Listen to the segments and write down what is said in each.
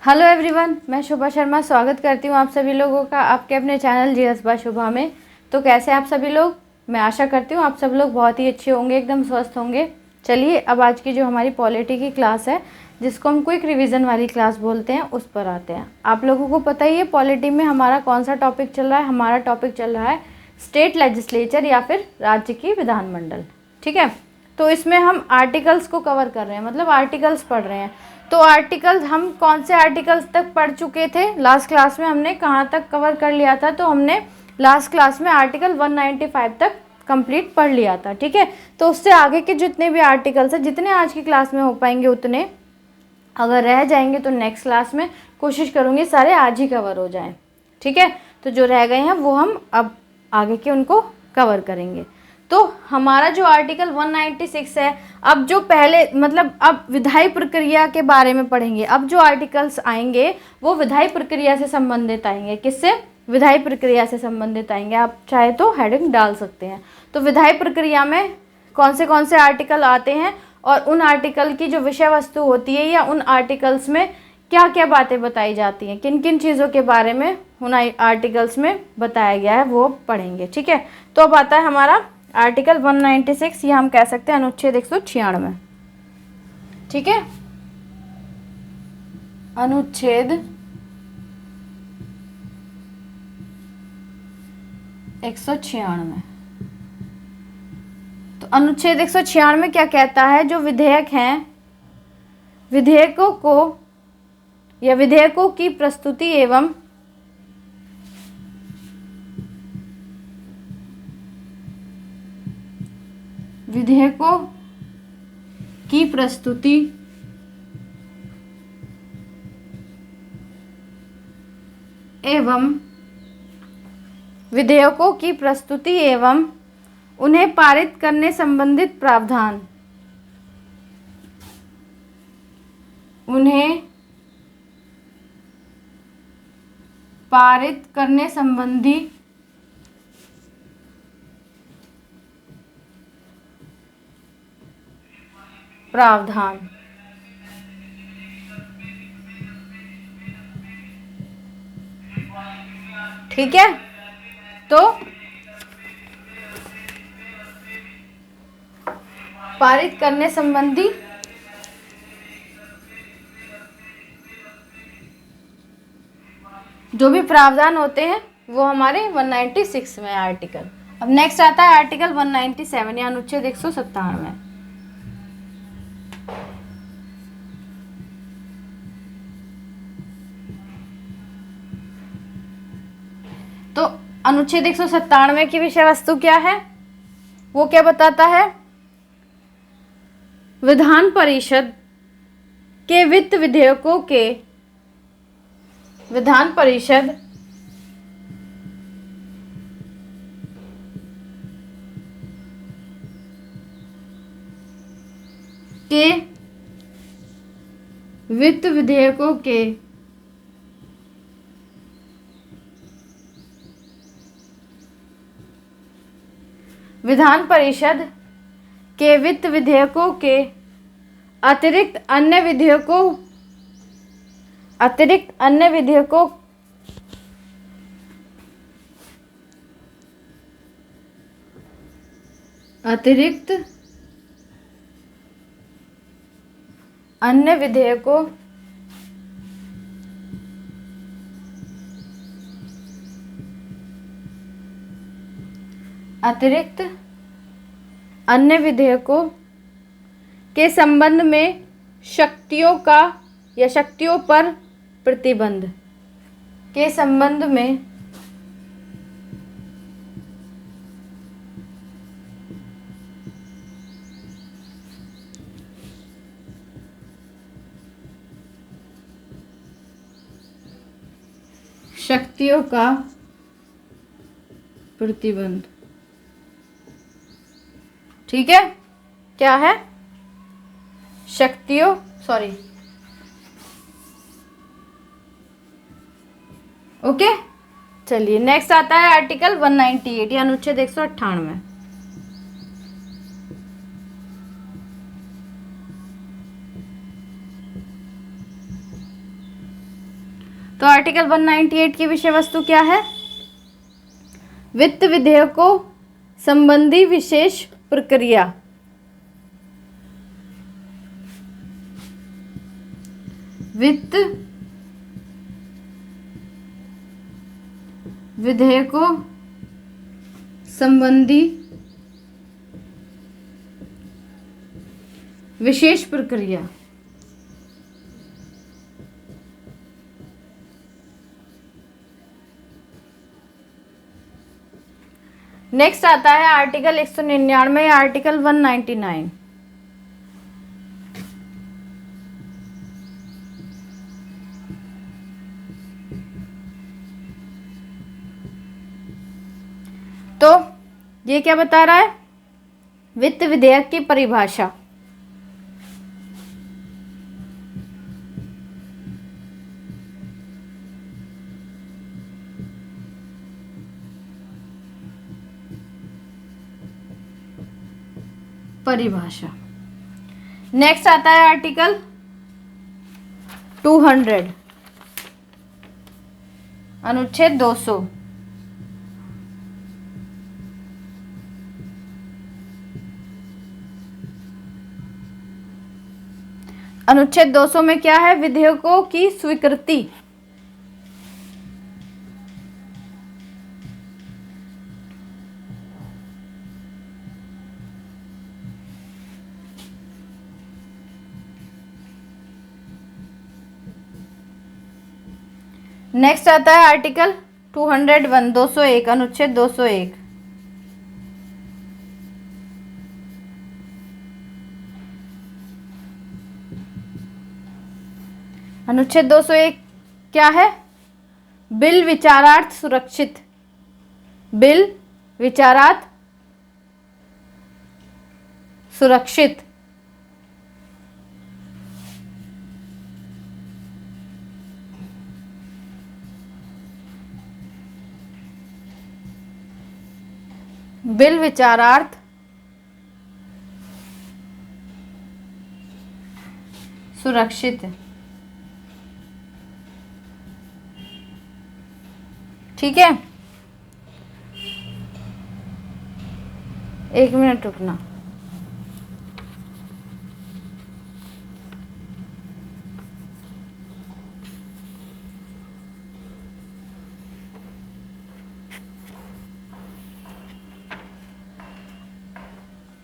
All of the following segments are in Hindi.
हेलो एवरीवन, मैं शुभा शर्मा स्वागत करती हूँ आप सभी लोगों का आपके अपने चैनल जीएस बाय शुभा में। तो कैसे हैं आप सभी लोग? मैं आशा करती हूँ आप सब लोग बहुत ही अच्छे होंगे, एकदम स्वस्थ होंगे। चलिए अब आज की जो हमारी पॉलिटी की क्लास है, जिसको हम क्विक रिवीजन वाली क्लास बोलते हैं, उस पर आते हैं। आप लोगों को पता ही है पॉलिटी में हमारा कौन सा टॉपिक चल रहा है। हमारा टॉपिक चल रहा है स्टेट लेजिस्लेचर या फिर राज्य की विधानमंडल। ठीक है, तो इसमें हम आर्टिकल्स को कवर कर रहे हैं, मतलब आर्टिकल्स पढ़ रहे हैं। तो आर्टिकल्स हम कौन से आर्टिकल्स तक पढ़ चुके थे? लास्ट क्लास में हमने कहाँ तक कवर कर लिया था? तो हमने लास्ट क्लास में आर्टिकल 195 तक कंप्लीट पढ़ लिया था। ठीक है, तो उससे आगे के जितने भी आर्टिकल्स हैं, जितने आज की क्लास में हो पाएंगे उतने, अगर रह जाएंगे तो नेक्स्ट क्लास में कोशिश करूँगी सारे आज ही कवर हो जाएं। ठीक है, तो जो रह गए हैं वो हम अब आगे के उनको कवर करेंगे। तो हमारा जो आर्टिकल 196 है, अब जो पहले मतलब अब विधायी प्रक्रिया के बारे में पढ़ेंगे। अब जो आर्टिकल्स आएंगे वो विधायी प्रक्रिया से संबंधित आएंगे। किससे? विधायी प्रक्रिया से संबंधित आएंगे। आप चाहे तो हेडिंग डाल सकते हैं। तो विधायी प्रक्रिया में कौन से आर्टिकल आते हैं और उन आर्टिकल की जो विषय वस्तु होती है या उन आर्टिकल्स में क्या क्या बातें बताई जाती हैं, किन किन चीज़ों के बारे में उन आर्टिकल्स में बताया गया है, वो पढ़ेंगे। ठीक है, तो अब आता है हमारा आर्टिकल 196 या हम कह सकते हैं अनुच्छेद 196। ठीक है, अनुच्छेद 196। तो अनुच्छेद 196 क्या कहता है? जो विधेयक हैं, विधेयकों को या विधेयकों की प्रस्तुति एवं विधेयकों की प्रस्तुति एवं विधेयकों की प्रस्तुति एवं उन्हें पारित करने संबंधित प्रावधान, उन्हें पारित करने संबंधी प्रावधान। ठीक है, तो पारित करने संबंधी जो भी प्रावधान होते हैं वो हमारे 196 में आर्टिकल। अब नेक्स्ट आता है आर्टिकल 197 या अनुच्छेद 197। तो अनुच्छेद 197 की विषय वस्तु क्या है? वो क्या बताता है? विधान परिषद के वित्त विधेयकों के विधान परिषद के वित्त विधेयकों के विधान परिषद के वित्त विधेयकों के अतिरिक्त अन्य विधेयकों अतिरिक्त अन्य विधेयकों अतिरिक्त अन्य विधेयकों अतिरिक्त अन्य विधेयकों के संबंध में शक्तियों का या शक्तियों पर प्रतिबंध के संबंध में शक्तियों का प्रतिबंध। ठीक है, क्या है? शक्तियों ओके। चलिए नेक्स्ट आता है आर्टिकल 198 या अनुच्छेद 198। तो आर्टिकल 198 की विषय वस्तु क्या है? वित्त विधेयकों संबंधी विशेष प्रक्रिया। वित्त विधेयकों संबंधी विशेष प्रक्रिया। नेक्स्ट आता है आर्टिकल 199, आर्टिकल 199। तो ये क्या बता रहा है? वित्त विधेयक की परिभाषा। नेक्स्ट आता है आर्टिकल 200, अनुच्छेद 200। अनुच्छेद 200 में क्या है? विधेयकों की स्वीकृति। नेक्स्ट आता है आर्टिकल 201, 201, अनुच्छेद 201। अनुच्छेद 201 क्या है? बिल विचारार्थ सुरक्षित। बिल विचारार्थ सुरक्षित। बिल विचारार्थ सुरक्षित। ठीक है, एक मिनट रुकना।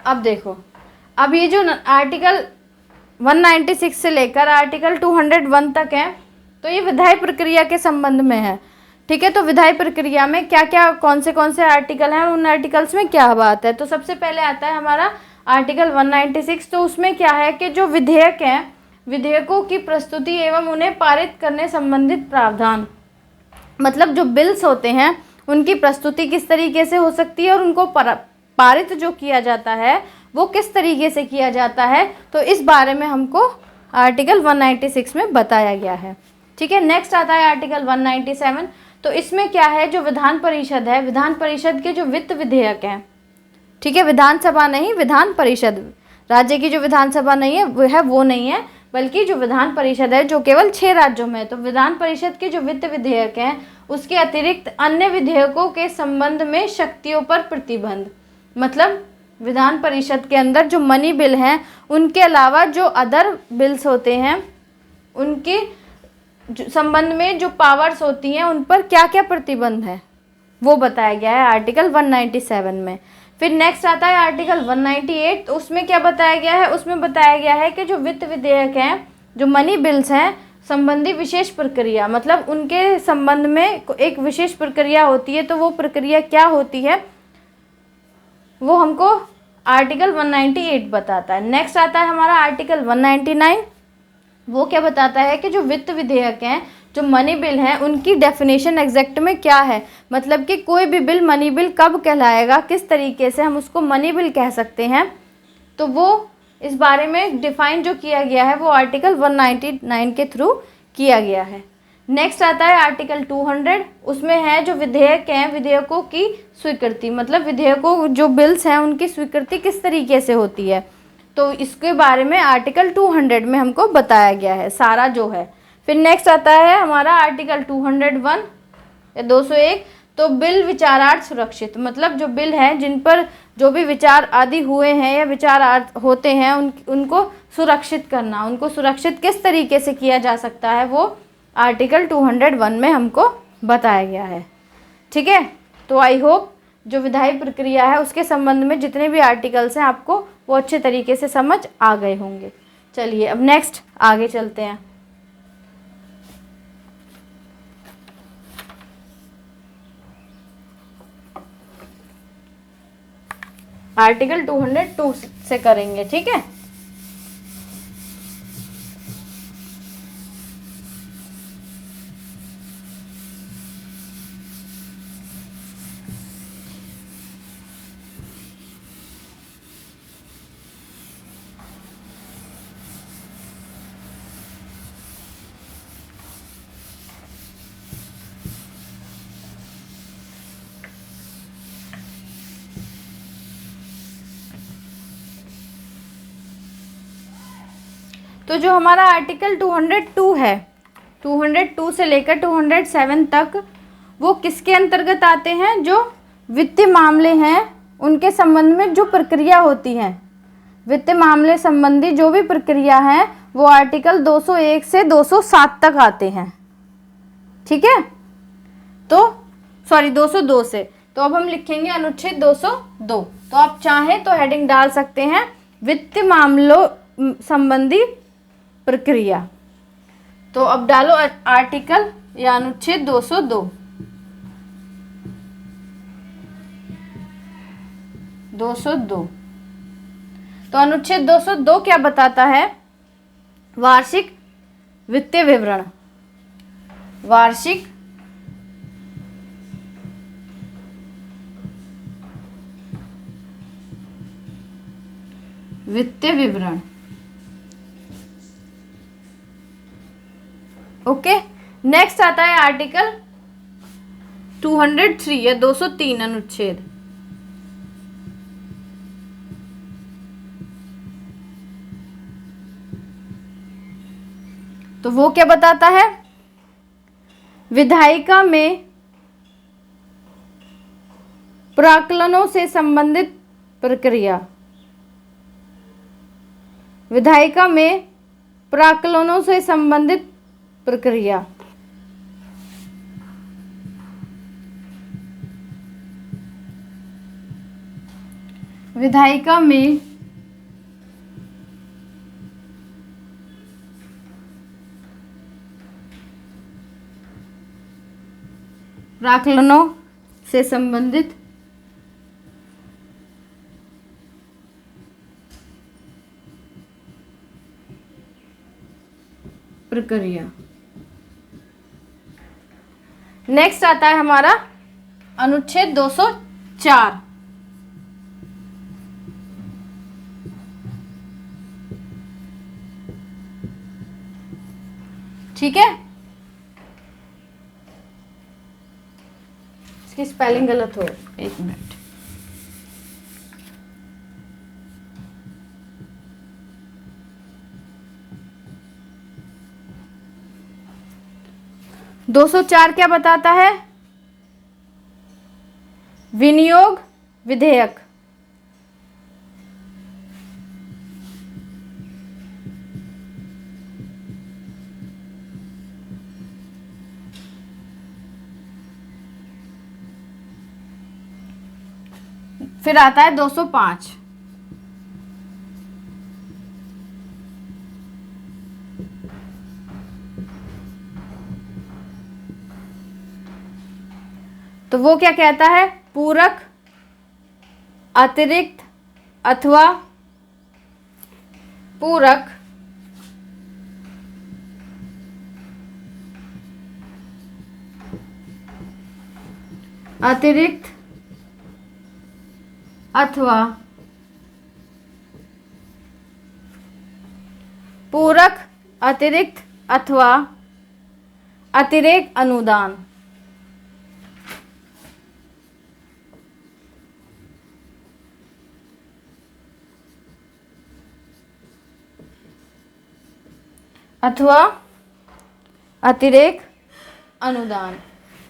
अब देखो, अब ये जो आर्टिकल 196 से लेकर आर्टिकल 201 तक है, तो ये विधायी प्रक्रिया के संबंध में है। ठीक है, तो विधायी प्रक्रिया में क्या क्या कौन से आर्टिकल हैं, उन आर्टिकल्स में क्या बात है। तो सबसे पहले आता है हमारा आर्टिकल 196। तो उसमें क्या है कि जो विधेयक हैं, विधेयकों की प्रस्तुति एवं उन्हें पारित करने संबंधित प्रावधान। मतलब जो बिल्स होते हैं उनकी प्रस्तुति किस तरीके से हो सकती है और उनको पारित जो किया जाता है वो किस तरीके से किया जाता है, तो इस बारे में हमको आर्टिकल 196 में बताया गया है। ठीक है, नेक्स्ट आता है आर्टिकल 197। तो इसमें क्या है? जो विधान परिषद है, विधान परिषद के जो वित्त विधेयक हैं, ठीक है, विधानसभा नहीं, विधान परिषद, राज्य की जो विधानसभा नहीं है वो नहीं है, बल्कि जो विधान परिषद है जो केवल 6 राज्यों में है। तो विधान परिषद के जो वित्त विधेयक हैं उसके अतिरिक्त अन्य विधेयकों के संबंध में शक्तियों पर प्रतिबंध। मतलब विधान परिषद के अंदर जो मनी बिल हैं उनके अलावा जो अदर बिल्स होते हैं उनके संबंध में जो पावर्स होती हैं उन पर क्या क्या प्रतिबंध है वो बताया गया है आर्टिकल 197 में। फिर नेक्स्ट आता है आर्टिकल 198। तो उसमें क्या बताया गया है? उसमें बताया गया है कि जो वित्त विधेयक हैं, जो मनी बिल्स हैं, संबंधी विशेष प्रक्रिया। मतलब उनके संबंध में एक विशेष प्रक्रिया होती है, तो वो प्रक्रिया क्या होती है वो हमको आर्टिकल 198 बताता है। नेक्स्ट आता है हमारा आर्टिकल 199। वो क्या बताता है कि जो वित्त विधेयक हैं, जो मनी बिल हैं, उनकी डेफिनेशन एग्जैक्ट में क्या है। मतलब कि कोई भी बिल मनी बिल कब कहलाएगा, किस तरीके से हम उसको मनी बिल कह सकते हैं, तो वो इस बारे में डिफाइन जो किया गया है वो आर्टिकल 199 के थ्रू किया गया है। नेक्स्ट आता है आर्टिकल 200। उसमें है जो विधेयक हैं, विधेयकों की स्वीकृति। मतलब विधेयकों जो बिल्स हैं उनकी स्वीकृति किस तरीके से होती है, तो इसके बारे में आर्टिकल 200 में हमको बताया गया है सारा जो है। फिर नेक्स्ट आता है हमारा आर्टिकल 201 या 201। तो बिल विचारार्थ सुरक्षित, मतलब जो बिल हैं जिन पर जो भी विचार आदि हुए हैं या विचार होते हैं उनको सुरक्षित करना, उनको सुरक्षित किस तरीके से किया जा सकता है वो आर्टिकल 201 में हमको बताया गया है। ठीक है, तो आई होप जो विधायी प्रक्रिया है उसके संबंध में जितने भी आर्टिकल्स हैं आपको वो अच्छे तरीके से समझ आ गए होंगे। चलिए अब नेक्स्ट आगे चलते हैं। आर्टिकल 202 से करेंगे। ठीक है, तो जो हमारा आर्टिकल 202 है, 202 से लेकर 207 तक वो किसके अंतर्गत आते हैं? जो वित्तीय मामले हैं उनके संबंध में जो प्रक्रिया होती है, वित्तीय मामले संबंधी जो भी प्रक्रिया है वो आर्टिकल 201 से 207 तक आते हैं। ठीक है, तो सॉरी 202 से, तो अब हम लिखेंगे अनुच्छेद 202। तो आप चाहें तो हेडिंग डाल सकते हैं वित्तीय मामलों संबंधी प्रक्रिया। तो अब डालो आर्टिकल या अनुच्छेद 202। 202 तो अनुच्छेद 202 क्या बताता है? वार्षिक वित्तीय विवरण, वार्षिक वित्तीय विवरण। ओके, नेक्स्ट आता है आर्टिकल 203 या 203 अनुच्छेद। तो वो क्या बताता है? विधायिका में प्राक्कलनों से संबंधित प्रक्रिया, विधायिका में प्राक्कलनों से संबंधित प्रक्रिया। विधायिका में प्राक्कलनों से संबंधित प्रक्रिया। नेक्स्ट आता है हमारा अनुच्छेद 204। ठीक है, इसकी स्पेलिंग गलत हो, एक मिनट। दो 204 क्या बताता है? विनियोग विधेयक, फिर आता है 205। तो वो क्या कहता है? पूरक, अतिरिक्त अथवा पूरक अतिरिक्त अथवा पूरक अतिरिक्त अथवा अतिरेक अनुदान। अथवा अतिरेक अनुदान।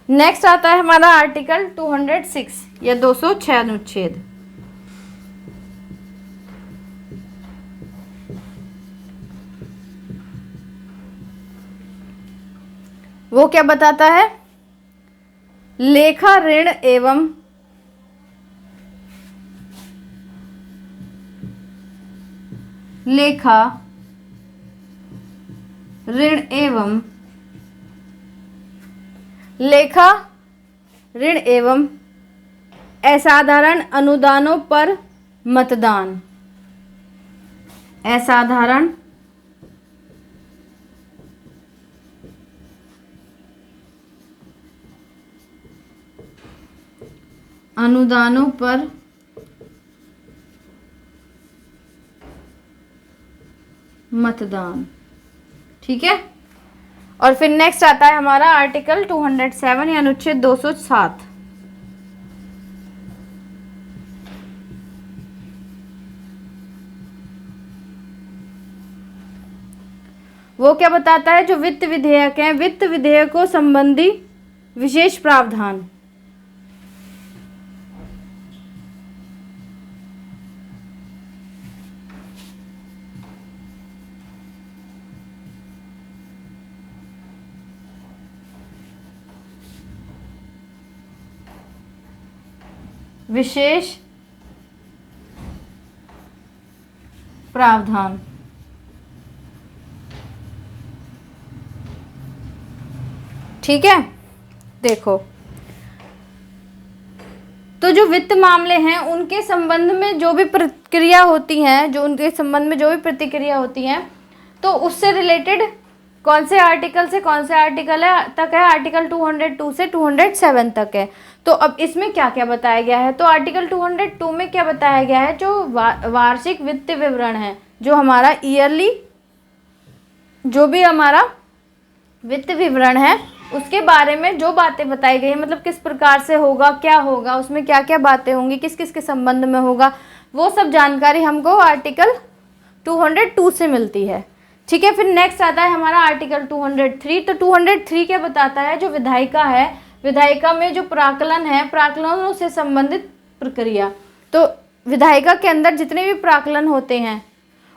नेक्स्ट आता है हमारा आर्टिकल 206 या 206 अनुच्छेद। वो क्या बताता है? लेखा ऋण एवं लेखा ऋण एवं लेखा ऋण एवं असाधारण अनुदानों पर मतदान। असाधारण अनुदानों पर मतदान। ठीक है। और फिर नेक्स्ट आता है हमारा आर्टिकल 207 या अनुच्छेद 207। वो क्या बताता है? जो वित्त विधेयक है, वित्त विधेयकों संबंधी विशेष प्रावधान। विशेष प्रावधान। ठीक है। देखो, तो जो वित्त मामले हैं उनके संबंध में जो भी प्रक्रिया होती है, जो उनके संबंध में जो भी प्रतिक्रिया होती है, तो उससे रिलेटेड कौन से आर्टिकल से कौन से आर्टिकल तक है? आर्टिकल 202 से 207 तक है। तो अब इसमें क्या क्या बताया गया है? तो आर्टिकल 202 में क्या बताया गया है? जो वार्षिक वित्त विवरण है, जो हमारा ईयरली जो भी हमारा वित्त विवरण है, उसके बारे में जो बातें बताई गई है, मतलब किस प्रकार से होगा, क्या होगा, उसमें क्या क्या बातें होंगी, किस किस के संबंध में होगा, वो सब जानकारी हमको आर्टिकल 202 से मिलती है। ठीक है। फिर नेक्स्ट आता है हमारा आर्टिकल 203। तो 203 क्या बताता है? जो विधायिका है, विधायिका में जो प्राक्कलन है, प्राक्कलनों से संबंधित प्रक्रिया। तो विधायिका के अंदर जितने भी प्राक्कलन होते हैं,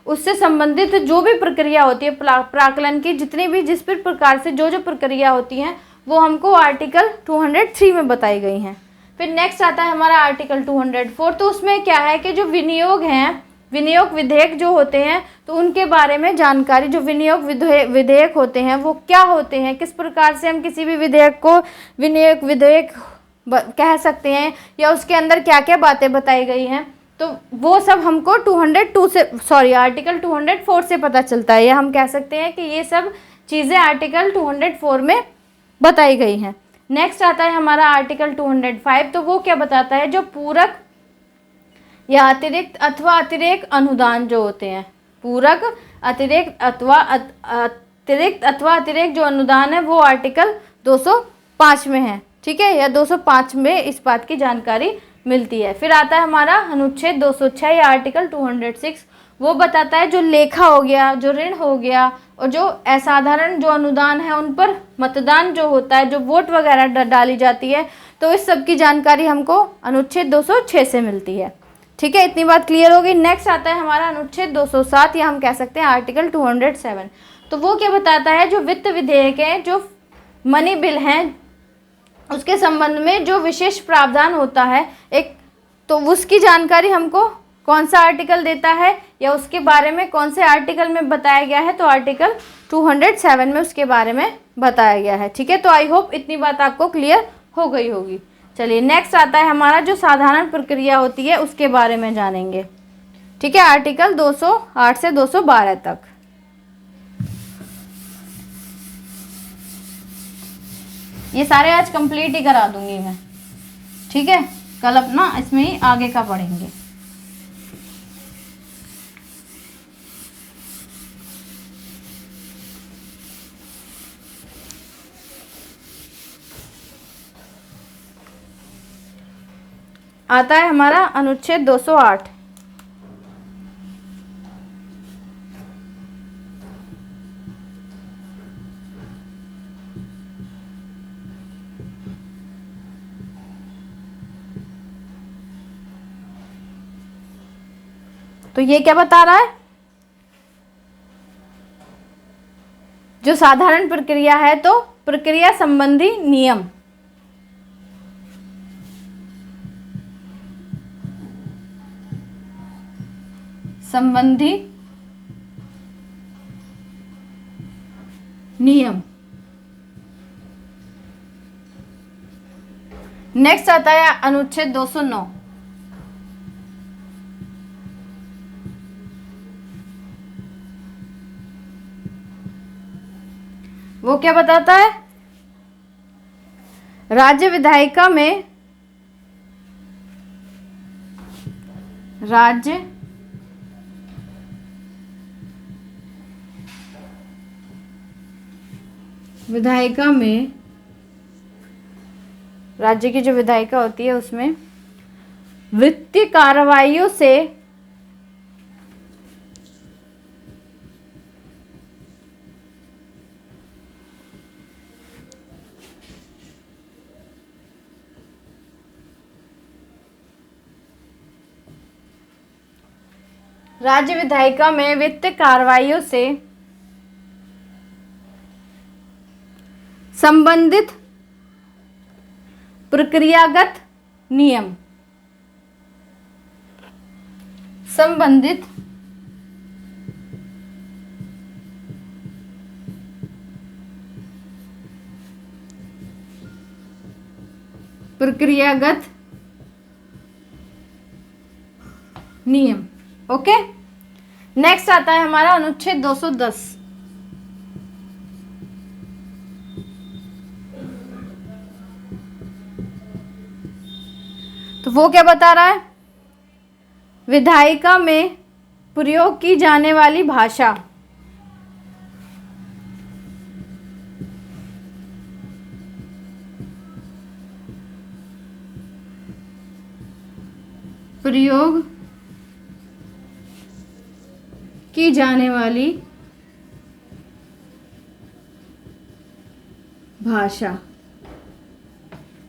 उससे संबंधित जो भी प्रक्रिया होती है, प्राक्कलन की जितनी भी जिस भी प्रकार से जो जो प्रक्रिया होती हैं, वो हमको आर्टिकल 203 में बताई गई हैं। फिर नेक्स्ट आता है हमारा आर्टिकल 204। तो उसमें क्या है कि जो विनियोग हैं, विनियोग विधेयक जो होते हैं, तो उनके बारे में जानकारी, जो विनियोग विधेयक होते हैं वो क्या होते हैं, किस प्रकार से हम किसी भी विधेयक को विनियोग विधेयक कह सकते हैं, या उसके अंदर क्या क्या बातें बताई गई हैं, तो वो सब हमको 202 से आर्टिकल 204 से पता चलता है, या हम कह सकते हैं कि ये सब चीज़ें आर्टिकल 204 में बताई गई हैं। नेक्स्ट आता है हमारा आर्टिकल 205। तो वो क्या बताता है? जो पूरक या अतिरिक्त अथवा अतिरेक अनुदान जो होते हैं, पूरक, अतिरिक्त अथवा अतिरेक जो अनुदान है, वो आर्टिकल 205 में है। ठीक है, या 205 में इस बात की जानकारी मिलती है। फिर आता है हमारा अनुच्छेद 206 या आर्टिकल 206। वो बताता है जो लेखा हो गया, जो ऋण हो गया, और जो असाधारण जो अनुदान है उन पर मतदान जो होता है, जो वोट वगैरह डाली जाती है, तो इस सब की जानकारी हमको अनुच्छेद 206 से मिलती है। ठीक है, इतनी बात क्लियर होगी। नेक्स्ट आता है हमारा अनुच्छेद 207 या हम कह सकते हैं आर्टिकल 207। तो वो क्या बताता है? जो वित्त विधेयक है, जो मनी बिल हैं, उसके संबंध में जो विशेष प्रावधान होता है एक, तो उसकी जानकारी हमको कौन सा आर्टिकल देता है, या उसके बारे में कौन से आर्टिकल में बताया गया है? तो आर्टिकल 207 में उसके बारे में बताया गया है। ठीक है, तो आई होप इतनी बात आपको क्लियर हो गई होगी। चलिए, नेक्स्ट आता है हमारा जो साधारण प्रक्रिया होती है उसके बारे में जानेंगे। ठीक है, आर्टिकल 208 से 212 तक। ये सारे आज कंप्लीट ही करा दूंगी मैं। ठीक है, कल अपना इसमें ही आगे का पढ़ेंगे। आता है हमारा अनुच्छेद 208। तो ये क्या बता रहा है, जो साधारण प्रक्रिया है तो प्रक्रिया संबंधी नियम, संबंधी नियम। नेक्स्ट आता है अनुच्छेद 209। वो क्या बताता है, राज्य विधायिका में राज्य की जो विधायिका होती है उसमें वित्तीय कार्रवाइयों से राज्य विधायिका में वित्तीय कार्रवाइयों से संबंधित प्रक्रियागत नियम, संबंधित प्रक्रियागत नियम। ओके, नेक्स्ट आता है हमारा अनुच्छेद 210। तो वो क्या बता रहा है, विधायिका में प्रयोग की जाने वाली भाषा, प्रयोग की जाने वाली भाषा।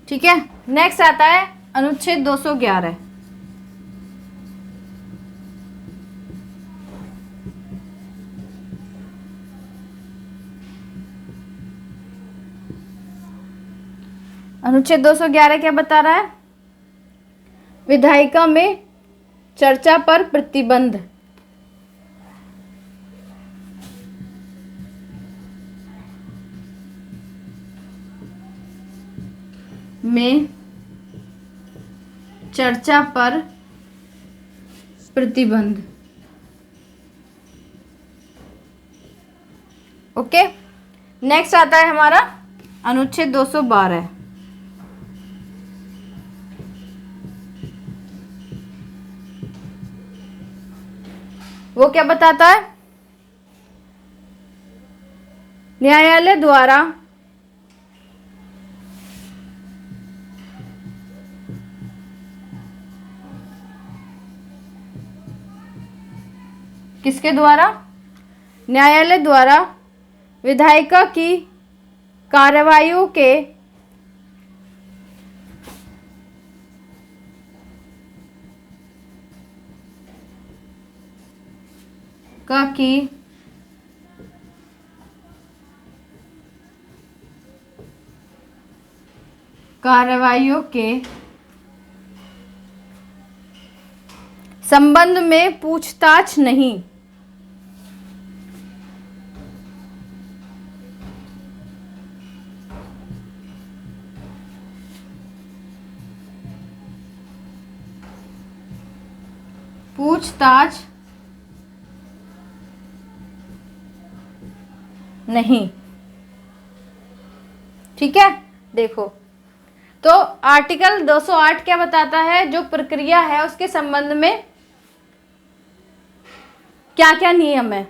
ठीक है, नेक्स्ट आता है अनुच्छेद 211। अनुच्छेद 211 क्या बता रहा है, विधायिका में चर्चा पर प्रतिबंध, में चर्चा पर प्रतिबंध। ओके, नेक्स्ट आता है हमारा अनुच्छेद 212। वो क्या बताता है, न्यायालय द्वारा किसके द्वारा, न्यायालय द्वारा विधायिका की कार्रवाइयों के संबंध में पूछताछ नहीं, नहीं। ठीक है, देखो तो आर्टिकल 208 क्या बताता है, जो प्रक्रिया है उसके संबंध में क्या क्या नियम है।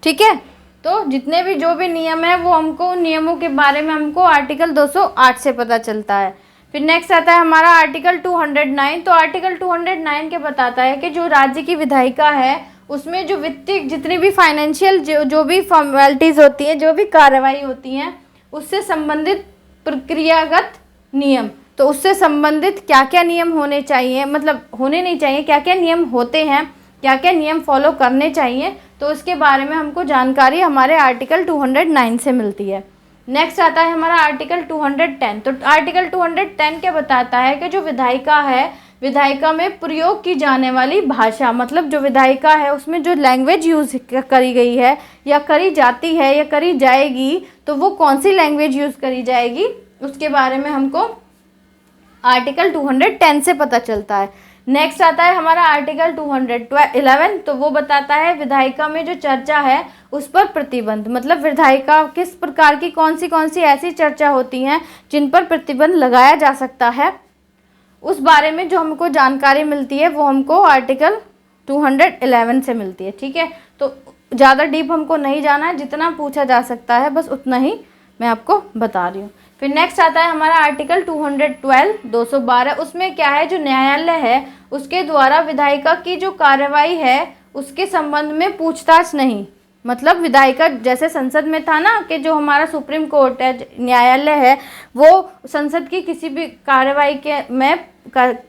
ठीक है, तो जितने भी जो भी नियम है वो हमको उन नियमों के बारे में हमको आर्टिकल 208 से पता चलता है। फिर नेक्स्ट आता है हमारा आर्टिकल 209। तो आर्टिकल 209 क्या बताता है कि जो राज्य की विधायिका है उसमें जो वित्तीय जितनी भी फाइनेंशियल जो भी फॉर्मेलिटीज़ होती हैं, जो भी कार्रवाई होती हैं, उससे संबंधित प्रक्रियागत नियम। तो उससे संबंधित क्या क्या नियम होने चाहिए, मतलब होने नहीं चाहिए, क्या क्या नियम होते हैं क्या क्या नियम फॉलो करने चाहिए, तो उसके बारे में हमको जानकारी हमारे आर्टिकल 209 से मिलती है। नेक्स्ट आता है हमारा आर्टिकल 210। तो आर्टिकल 210 क्या बताता है कि जो विधायिका है, विधायिका में प्रयोग की जाने वाली भाषा, मतलब जो विधायिका है उसमें जो लैंग्वेज यूज़ करी गई है या करी जाती है या करी जाएगी, तो वो कौन सी लैंग्वेज यूज़ करी जाएगी, उसके बारे में हमको आर्टिकल 210 से पता चलता है। नेक्स्ट आता है हमारा आर्टिकल 211। तो वो बताता है विधायिका में जो चर्चा है उस पर प्रतिबंध, मतलब विधायिका किस प्रकार की कौन सी ऐसी चर्चा होती हैं जिन पर प्रतिबंध लगाया जा सकता है, उस बारे में जो हमको जानकारी मिलती है वो हमको आर्टिकल 211 से मिलती है। ठीक है, तो ज़्यादा डीप हमको नहीं जाना है, जितना पूछा जा सकता है बस उतना ही मैं आपको बता रही हूँ। फिर नेक्स्ट आता है हमारा आर्टिकल 212 212। उसमें क्या है, जो न्यायालय है उसके द्वारा विधायिका की जो कार्रवाई है उसके संबंध में पूछताछ नहीं, मतलब विधायिका जैसे संसद में था ना कि जो हमारा सुप्रीम कोर्ट है, न्यायालय है, वो संसद की किसी भी कार्रवाई के में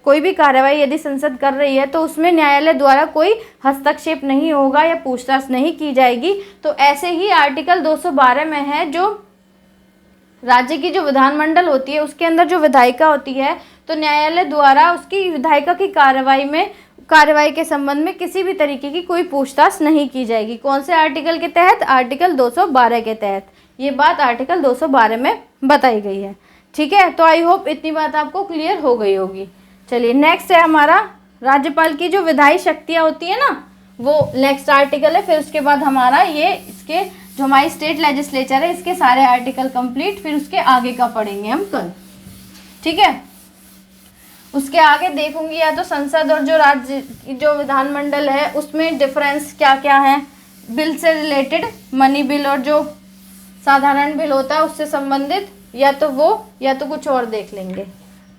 कोई भी कार्रवाई यदि संसद कर रही है तो उसमें न्यायालय द्वारा कोई हस्तक्षेप नहीं होगा या पूछताछ नहीं की जाएगी। तो ऐसे ही आर्टिकल 212 में है, जो राज्य की जो विधानमंडल होती है उसके अंदर जो विधायिका होती है, तो न्यायालय द्वारा उसकी विधायिका की कार्रवाई के संबंध में किसी भी तरीके की कोई पूछताछ नहीं की जाएगी। कौन से आर्टिकल के तहत? आर्टिकल 212 के तहत। ये बात आर्टिकल 212 में बताई गई है। ठीक है, तो आई होप इतनी बात आपको क्लियर हो गई होगी। चलिए नेक्स्ट है हमारा राज्यपाल की जो विधायी शक्तियाँ होती है ना, वो नेक्स्ट आर्टिकल है। फिर उसके बाद हमारा ये इसके जो हमारी स्टेट लेजिस्लेचर है इसके सारे आर्टिकल कंप्लीट, फिर उसके आगे का पढ़ेंगे हम कल। ठीक है, उसके आगे देखूंगी या तो संसद और जो राज्य जो विधानमंडल है उसमें डिफरेंस क्या क्या है, बिल से रिलेटेड, मनी बिल और जो साधारण बिल होता है उससे संबंधित, या तो वो या तो कुछ और देख लेंगे।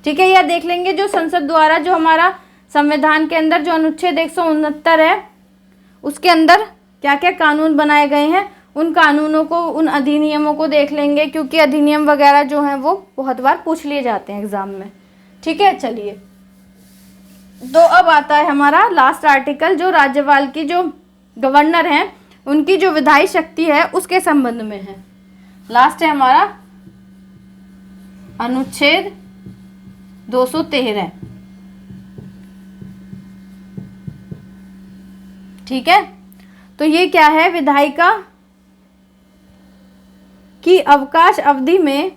ठीक है, या देख लेंगे जो संसद द्वारा जो हमारा संविधान के अंदर जो अनुच्छेद 169 है उसके अंदर क्या क्या कानून बनाए गए हैं, उन कानूनों को, उन अधिनियमों को देख लेंगे, क्योंकि अधिनियम वगैरह जो हैं वो बहुत बार पूछ लिए जाते हैं एग्जाम में। ठीक है, चलिए तो अब आता है हमारा लास्ट आर्टिकल, जो राज्यपाल की जो गवर्नर हैं उनकी जो विधायी शक्ति है उसके संबंध में है। लास्ट है हमारा अनुच्छेद 213। ठीक है, तो ये क्या है, विधायिका की अवकाश अवधि में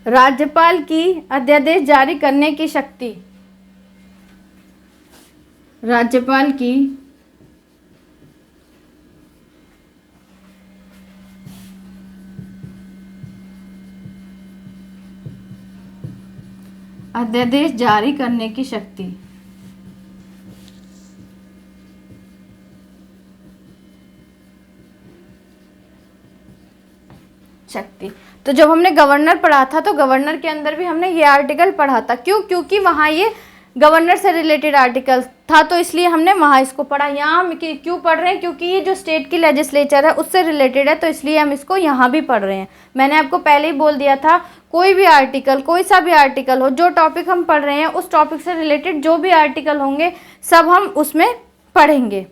राज्यपाल की अध्यादेश जारी करने की शक्ति, राज्यपाल की अध्यादेश जारी करने की शक्ति। तो जब हमने गवर्नर पढ़ा था तो गवर्नर के अंदर भी हमने ये आर्टिकल पढ़ा था। क्यों? क्योंकि वहाँ ये गवर्नर से रिलेटेड आर्टिकल था, तो इसलिए हमने वहाँ इसको पढ़ा। यहाँ हम क्यों पढ़ रहे हैं? क्योंकि ये जो स्टेट की लेजिस्लेचर है उससे रिलेटेड है, तो इसलिए हम इसको यहाँ भी पढ़ रहे हैं। मैंने आपको पहले ही बोल दिया था, कोई भी आर्टिकल, कोई सा भी आर्टिकल हो, जो टॉपिक हम पढ़ रहे हैं उस टॉपिक से रिलेटेड जो भी आर्टिकल होंगे सब हम उसमें पढ़ेंगे।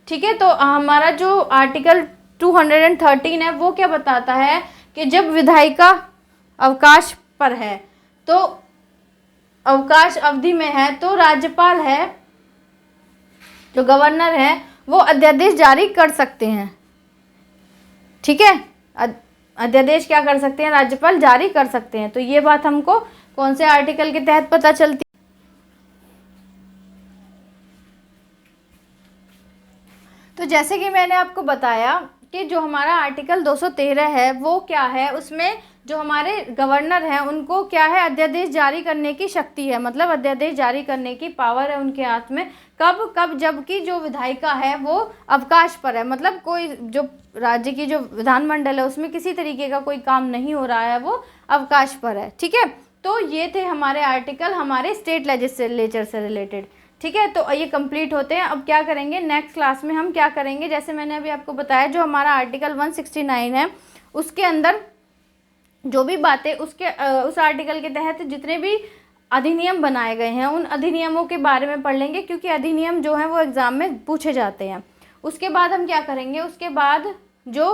ठीक है, तो हमारा जो आर्टिकल 213 है वो क्या बताता है कि जब विधायिका अवकाश पर है, तो अवकाश अवधि में है, तो राज्यपाल है, जो गवर्नर है, वो अध्यादेश जारी कर सकते हैं। ठीक है, अध्यादेश क्या कर सकते हैं? राज्यपाल जारी कर सकते हैं। तो ये बात हमको कौन से आर्टिकल के तहत पता चलती है? तो जैसे कि मैंने आपको बताया कि जो हमारा आर्टिकल 213 है वो क्या है, उसमें जो हमारे गवर्नर हैं उनको क्या है, अध्यादेश जारी करने की शक्ति है, मतलब अध्यादेश जारी करने की पावर है उनके हाथ में। कब कब, जबकि जो विधायिका है वो अवकाश पर है, मतलब कोई जो राज्य की जो विधानमंडल है उसमें किसी तरीके का कोई काम नहीं हो रहा है, वो अवकाश पर है। ठीक है, तो ये थे हमारे आर्टिकल हमारे स्टेट लेजिस्लेचर से रिलेटेड। ठीक है, तो ये कंप्लीट होते हैं। अब क्या करेंगे नेक्स्ट क्लास में, हम क्या करेंगे, जैसे मैंने अभी आपको बताया जो हमारा आर्टिकल 169 है उसके अंदर जो भी बातें उसके उस आर्टिकल के तहत जितने भी अधिनियम बनाए गए हैं उन अधिनियमों के बारे में पढ़ लेंगे, क्योंकि अधिनियम जो हैं वो एग्ज़ाम में पूछे जाते हैं। उसके बाद हम क्या करेंगे, उसके बाद जो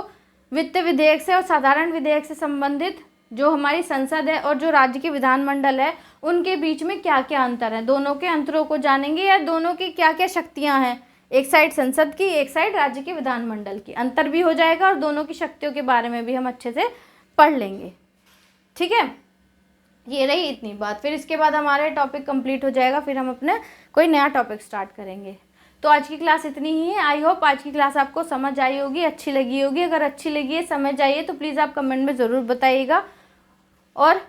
वित्त विधेयक से और साधारण विधेयक से संबंधित जो हमारी संसद है और जो राज्य की विधानमंडल है उनके बीच में क्या क्या अंतर है, दोनों के अंतरों को जानेंगे, या दोनों की क्या क्या शक्तियाँ हैं, एक साइड संसद की, एक साइड राज्य के विधानमंडल की, अंतर भी हो जाएगा और दोनों की शक्तियों के बारे में भी हम अच्छे से पढ़ लेंगे। ठीक है, ये रही इतनी बात। फिर इसके बाद हमारे टॉपिक कंप्लीट हो जाएगा, फिर हम अपने कोई नया टॉपिक स्टार्ट करेंगे। तो आज की क्लास इतनी ही है। आई होप आज की क्लास आपको समझ आई होगी, अच्छी लगी होगी। अगर अच्छी लगी है, समझ आई है, तो प्लीज़ आप कमेंट में ज़रूर बताइएगा और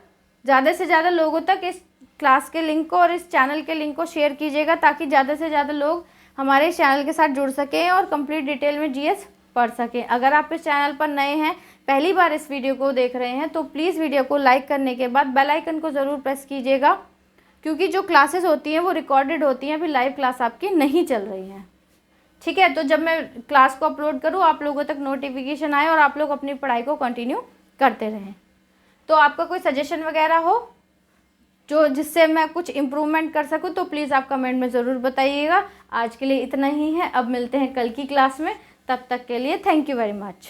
ज़्यादा से ज़्यादा लोगों तक इस क्लास के लिंक को और इस चैनल के लिंक को शेयर कीजिएगा, ताकि ज़्यादा से ज़्यादा लोग हमारे इस चैनल के साथ जुड़ सकें और कंप्लीट डिटेल में जीएस पढ़ सकें। अगर आप इस चैनल पर नए हैं, पहली बार इस वीडियो को देख रहे हैं, तो प्लीज़ वीडियो को लाइक करने के बाद बेल आइकन को ज़रूर प्रेस कीजिएगा, क्योंकि जो क्लासेस होती हैं वो रिकॉर्डेड होती हैं, अभी लाइव क्लास आपकी नहीं चल रही है। ठीक है, तो जब मैं क्लास को अपलोड करूँ आप लोगों तक नोटिफिकेशन आए और आप लोग अपनी पढ़ाई को कंटिन्यू करते रहें। तो आपका कोई सजेशन वगैरह हो जो जिससे मैं कुछ इम्प्रूवमेंट कर सकूं, तो प्लीज़ आप कमेंट में ज़रूर बताइएगा। आज के लिए इतना ही है, अब मिलते हैं कल की क्लास में। तब तक के लिए थैंक यू वेरी मच।